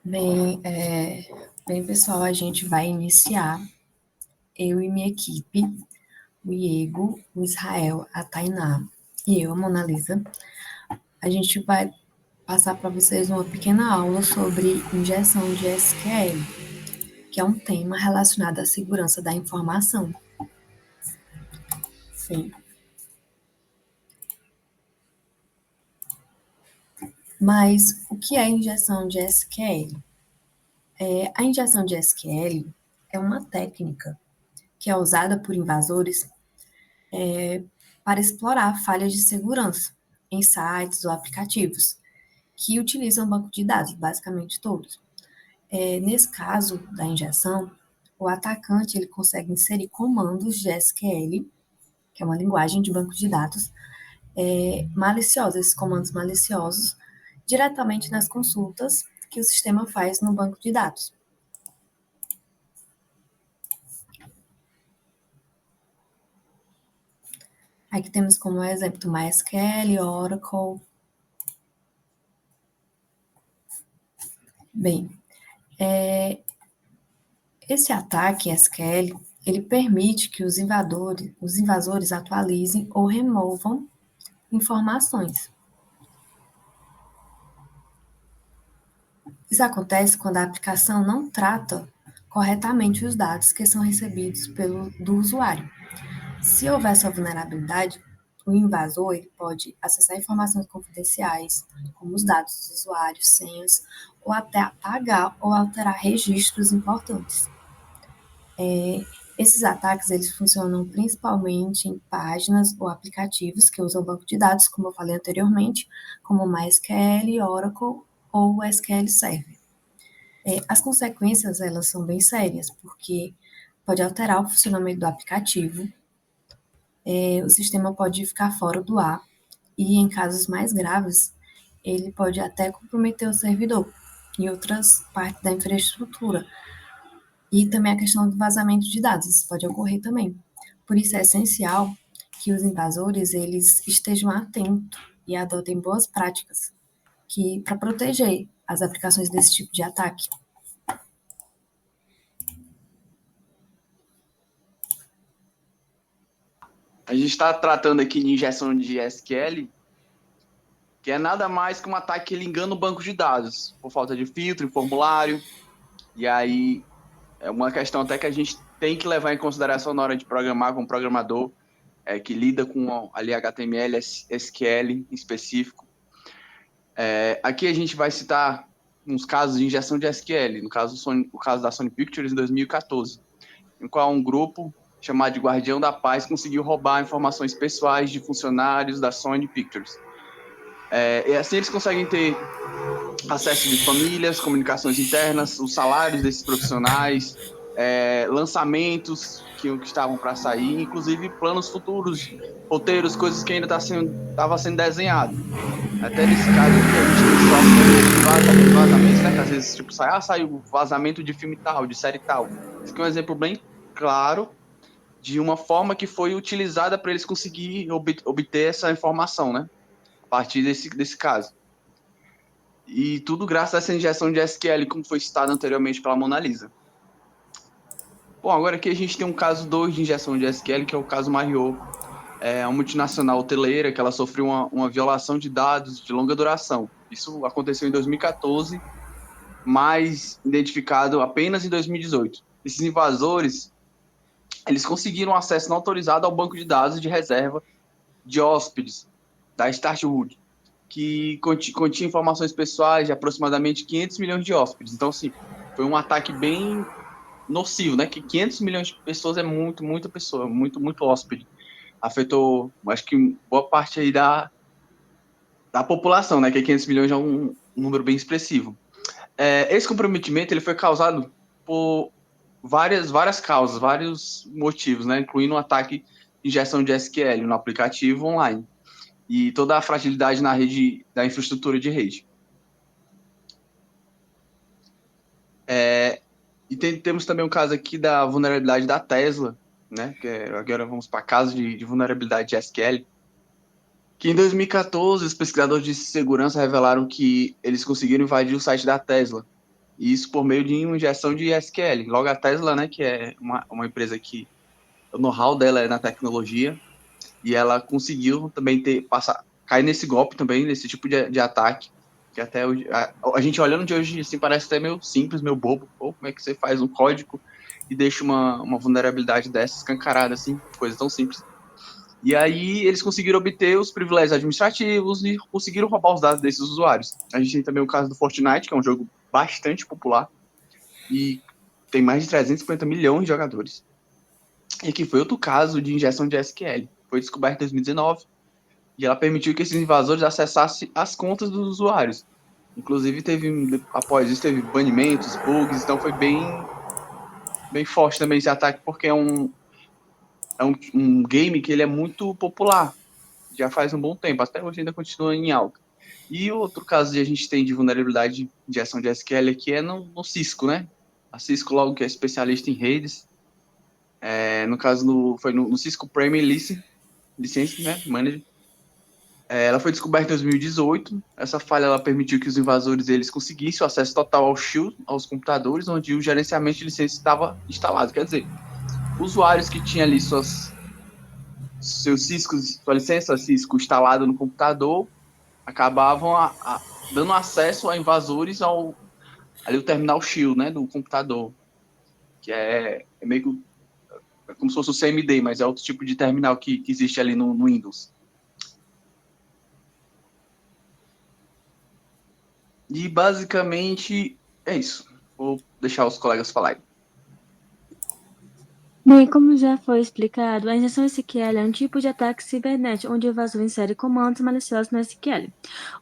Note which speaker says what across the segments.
Speaker 1: Bem, pessoal, a gente vai iniciar, eu e minha equipe, o Iego, o Israel, a Tainá e eu, a Mona Lisa. A gente vai passar para vocês uma pequena aula sobre injeção de SQL, que é um tema relacionado à segurança da informação. Sim. Mas o que é injeção de SQL? A injeção de SQL é uma técnica que é usada por invasores para explorar falhas de segurança em sites ou aplicativos que utilizam banco de dados, basicamente todos. Nesse caso da injeção, o atacante ele consegue inserir comandos de SQL, que é uma linguagem de banco de dados, maliciosos, esses comandos maliciosos, diretamente nas consultas que o sistema faz no banco de dados. Aqui temos como exemplo MySQL, Oracle. Bem, esse ataque SQL, ele permite que os invasores atualizem ou removam informações. Isso acontece quando a aplicação não trata corretamente os dados que são recebidos do usuário. Se houver essa vulnerabilidade, o invasor ele pode acessar informações confidenciais, como os dados dos usuários, senhas, ou até apagar ou alterar registros importantes. Esses ataques eles funcionam principalmente em páginas ou aplicativos que usam banco de dados, como eu falei anteriormente, como MySQL, Oracle ou o SQL Server. As consequências elas são bem sérias, porque pode alterar o funcionamento do aplicativo, o sistema pode ficar fora do ar e, em casos mais graves, ele pode até comprometer o servidor e outras partes da infraestrutura. E também a questão do vazamento de dados, isso pode ocorrer também. Por isso é essencial que os invasores eles estejam atentos e adotem boas práticas para proteger as aplicações desse tipo de ataque.
Speaker 2: A gente está tratando aqui de injeção de SQL, que é nada mais que um ataque que ele engana o banco de dados, por falta de filtro em formulário. E aí é uma questão até que a gente tem que levar em consideração na hora de programar com o programador, que lida com ali HTML, SQL em específico. Aqui a gente vai citar uns casos de injeção de SQL, no caso, o caso da Sony Pictures em 2014, em qual um grupo chamado de Guardião da Paz conseguiu roubar informações pessoais de funcionários da Sony Pictures. E assim eles conseguem ter acesso de famílias, comunicações internas, os salários desses profissionais, lançamentos que estavam para sair, inclusive planos futuros, roteiros, coisas que ainda estava sendo desenhado. Até nesse caso aqui, a gente tem software de vazamentos, né? Que às vezes tipo, saiu vazamento de filme tal, de série tal. Isso aqui é um exemplo bem claro de uma forma que foi utilizada para eles conseguirem obter essa informação, né? A partir desse caso. E tudo graças a essa injeção de SQL, como foi citado anteriormente pela Mona Lisa. Bom, agora aqui a gente tem um caso 2 de injeção de SQL, que é o caso Mario. É uma multinacional hoteleira que ela sofreu uma violação de dados de longa duração. Isso aconteceu em 2014, mas identificado apenas em 2018. Esses invasores, eles conseguiram acesso não autorizado ao banco de dados de reserva de hóspedes da Startwood, que continha informações pessoais de aproximadamente 500 milhões de hóspedes. Então, assim, foi um ataque bem nocivo, né? Que 500 milhões de pessoas é muita pessoa, muito hóspede. Afetou, acho que boa parte aí da população, né? Que 500 milhões é um número bem expressivo. Esse comprometimento ele foi causado por várias causas, vários motivos, né? Incluindo um ataque de injeção de SQL no aplicativo online e toda a fragilidade na rede, da infraestrutura de rede. E temos também um caso aqui da vulnerabilidade da Tesla, né? Agora vamos para casos de vulnerabilidade de SQL, que em 2014 os pesquisadores de segurança revelaram que eles conseguiram invadir o site da Tesla E isso por meio de uma injeção de SQL. Logo a Tesla, né, que é uma empresa que o know-how dela é na tecnologia, e ela conseguiu também cair nesse golpe também, nesse tipo de ataque, que até hoje, a gente olhando de hoje, assim, parece até meio simples, meio bobo. Pô, como é que você faz um código e deixa uma vulnerabilidade dessa escancarada, assim, coisa tão simples. E aí eles conseguiram obter os privilégios administrativos e conseguiram roubar os dados desses usuários. A gente tem também o caso do Fortnite, que é um jogo bastante popular e tem mais de 350 milhões de jogadores. E que foi outro caso de injeção de SQL. Foi descoberto em 2019 e ela permitiu que esses invasores acessassem as contas dos usuários. Inclusive, após isso, teve banimentos, bugs, então foi bem forte também esse ataque, porque é um game que ele é muito popular, já faz um bom tempo, até hoje ainda continua em alta. E outro caso que a gente tem de vulnerabilidade de injeção de SQL aqui é no Cisco, né? A Cisco, logo que é especialista em redes, no caso foi no Cisco Premier License, né, Manager. Ela foi descoberta em 2018. Essa falha ela permitiu que os invasores eles conseguissem o acesso total ao shield, aos computadores, onde o gerenciamento de licenças estava instalado. Quer dizer, usuários que tinham ali seus Cisco, sua licença Cisco instalada no computador, acabavam dando acesso a invasores ali o terminal shield, né, do computador, que é meio que como se fosse o CMD, mas é outro tipo de terminal que existe ali no Windows. E basicamente é isso. Vou deixar os colegas falarem.
Speaker 3: Bem, como já foi explicado, a injeção SQL é um tipo de ataque cibernético onde o invasor insere comandos maliciosos no SQL.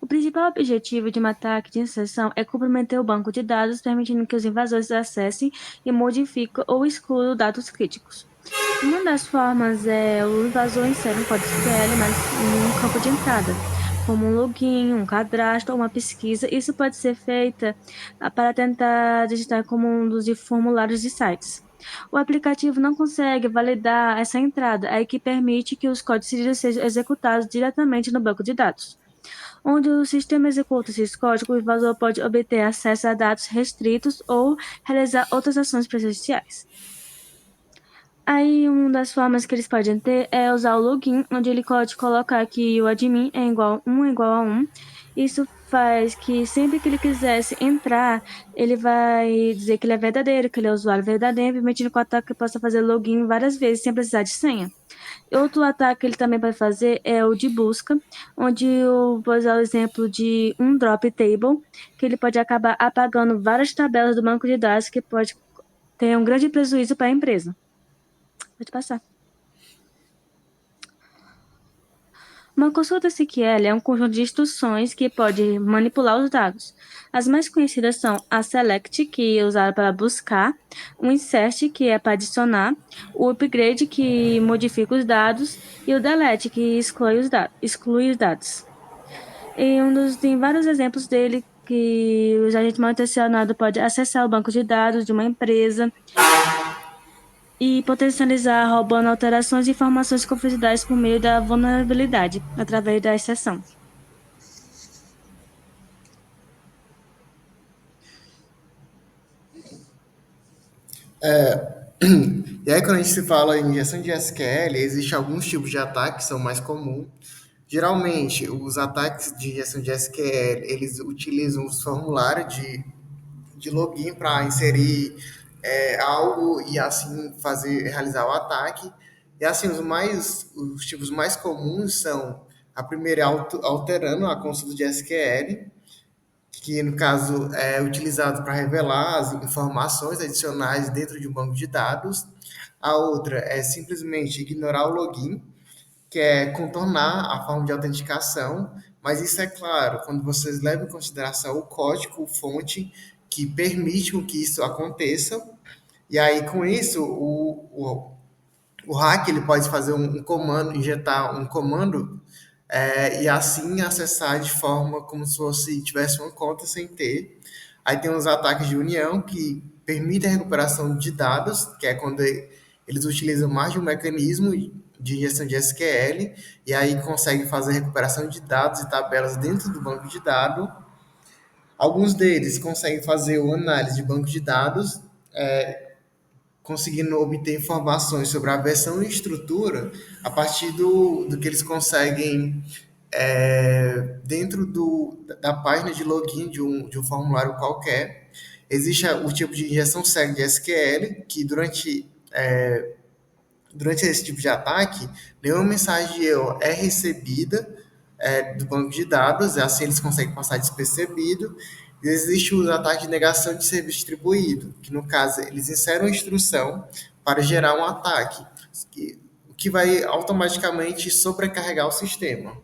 Speaker 3: O principal objetivo de um ataque de inserção é comprometer o banco de dados, permitindo que os invasores acessem e modifiquem ou excluam dados críticos. Uma das formas é o invasor insere um código SQL em um campo de entrada, como um login, um cadastro ou uma pesquisa. Isso pode ser feito para tentar digitar comandos de formulários de sites. O aplicativo não consegue validar essa entrada, aí que permite que os códigos sejam executados diretamente no banco de dados. Onde o sistema executa esses códigos, o invasor pode obter acesso a dados restritos ou realizar outras ações presenciais. Aí, uma das formas que eles podem ter é usar o login, onde ele pode colocar que o admin é igual a 1. Isso faz que sempre que ele quisesse entrar, ele vai dizer que ele é verdadeiro, que ele é usuário verdadeiro, permitindo que o ataque possa fazer login várias vezes sem precisar de senha. Outro ataque que ele também pode fazer é o de busca, onde eu vou usar o exemplo de um drop table, que ele pode acabar apagando várias tabelas do banco de dados, que pode ter um grande prejuízo para a empresa. Pode passar. Uma consulta SQL é um conjunto de instruções que pode manipular os dados. As mais conhecidas são a select, que é usada para buscar, o insert, que é para adicionar, o upgrade, que modifica os dados, e o delete, que exclui os dados. Tem vários exemplos dele que o agente mal intencionado pode acessar o banco de dados de uma empresa e potencializar, roubando alterações e informações confidenciais por meio da vulnerabilidade, através da exceção.
Speaker 4: E aí, quando a gente se fala em injeção de SQL, existem alguns tipos de ataques que são mais comuns. Geralmente, os ataques de injeção de SQL, eles utilizam os formulários de login para inserir algo e assim realizar o ataque. E assim, os tipos mais comuns são a primeira é alterando a consulta de SQL, que no caso é utilizado para revelar as informações adicionais dentro de um banco de dados. A outra é simplesmente ignorar o login, que é contornar a forma de autenticação, mas isso é claro, quando vocês levam em consideração o código fonte que permite que isso aconteça. E aí, com isso, o hack ele pode fazer um comando, injetar um comando e assim acessar de forma como se fosse tivesse uma conta sem ter. Aí tem os ataques de união que permitem a recuperação de dados, que é quando eles utilizam mais de um mecanismo de injeção de SQL e aí conseguem fazer recuperação de dados e tabelas dentro do banco de dados. Alguns deles conseguem fazer uma análise de banco de dados, conseguindo obter informações sobre a versão e estrutura a partir do que eles conseguem dentro da página de login de um formulário qualquer. Existe o tipo de injeção cega de SQL, que durante esse tipo de ataque, nenhuma mensagem de erro é recebida do banco de dados, assim eles conseguem passar despercebido. E existe o ataque de negação de serviço distribuído, que no caso eles inserem uma instrução para gerar um ataque, o que vai automaticamente sobrecarregar o sistema.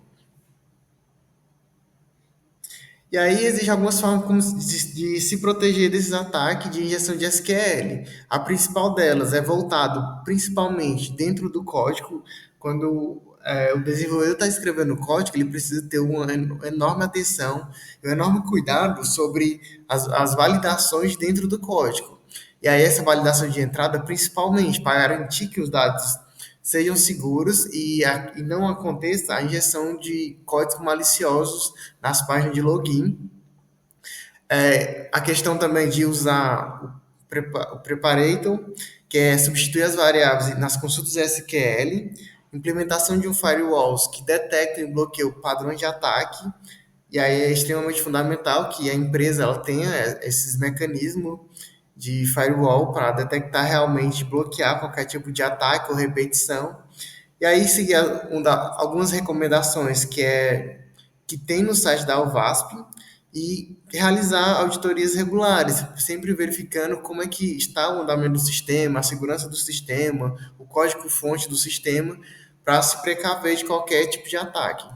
Speaker 4: E aí existem algumas formas de se proteger desses ataques de injeção de SQL. A principal delas é voltado principalmente dentro do código. Quando o desenvolvedor está escrevendo o código, ele precisa ter uma enorme atenção e um enorme cuidado sobre as validações dentro do código. E aí essa validação de entrada, principalmente para garantir que os dados sejam seguros e não aconteça a injeção de códigos maliciosos nas páginas de login. A questão também de usar o preparator, que é substituir as variáveis nas consultas SQL, implementação de um firewall que detecta e bloqueia padrões de ataque, e aí é extremamente fundamental que a empresa ela tenha esses mecanismos de firewall para detectar realmente, bloquear qualquer tipo de ataque ou repetição. E aí seguir algumas recomendações que tem no site da UVASP e realizar auditorias regulares, sempre verificando como é que está o andamento do sistema, a segurança do sistema, o código-fonte do sistema, para se precaver de qualquer tipo de ataque.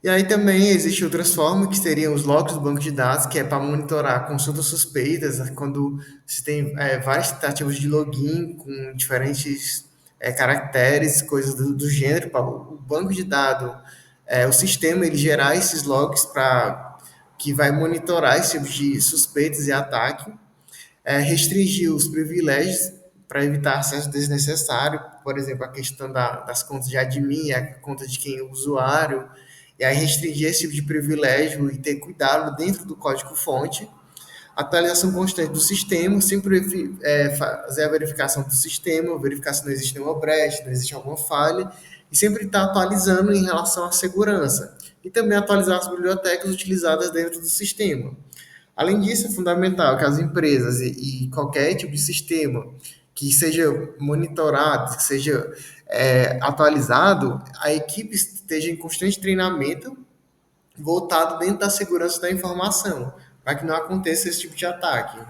Speaker 4: E aí também existem outras formas, que seriam os logs do banco de dados, que é para monitorar consultas suspeitas, quando se tem várias tentativas de login com diferentes caracteres, coisas do gênero, para o banco de dados, o sistema ele gerar esses logs para que vai monitorar esse tipo de suspeitas e ataque, restringir os privilégios para evitar acesso desnecessário, por exemplo, a questão das contas de admin, a conta de quem é o usuário, e aí restringir esse tipo de privilégio e ter cuidado dentro do código-fonte, atualização constante do sistema, sempre fazer a verificação do sistema, verificar se não existe nenhuma brecha, não existe alguma falha, e sempre estar atualizando em relação à segurança. E também atualizar as bibliotecas utilizadas dentro do sistema. Além disso, é fundamental que as empresas e qualquer tipo de sistema que seja monitorado, que seja atualizado, a equipe esteja em constante treinamento voltado dentro da segurança da informação, para que não aconteça esse tipo de ataque.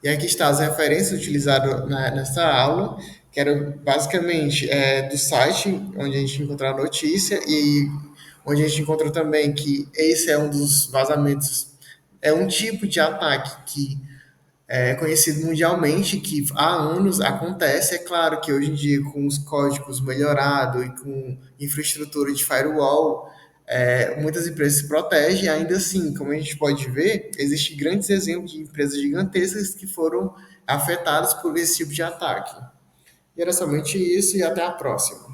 Speaker 4: E aqui está as referências utilizadas nessa aula, que era basicamente do site onde a gente encontrou a notícia e onde a gente encontrou também que esse é um dos vazamentos, é um tipo de ataque que é conhecido mundialmente, que há anos acontece. É claro que hoje em dia, com os códigos melhorados e com infraestrutura de firewall, muitas empresas se protegem. Ainda assim, como a gente pode ver, existem grandes exemplos de empresas gigantescas que foram afetadas por esse tipo de ataque. E era somente isso, e até a próxima.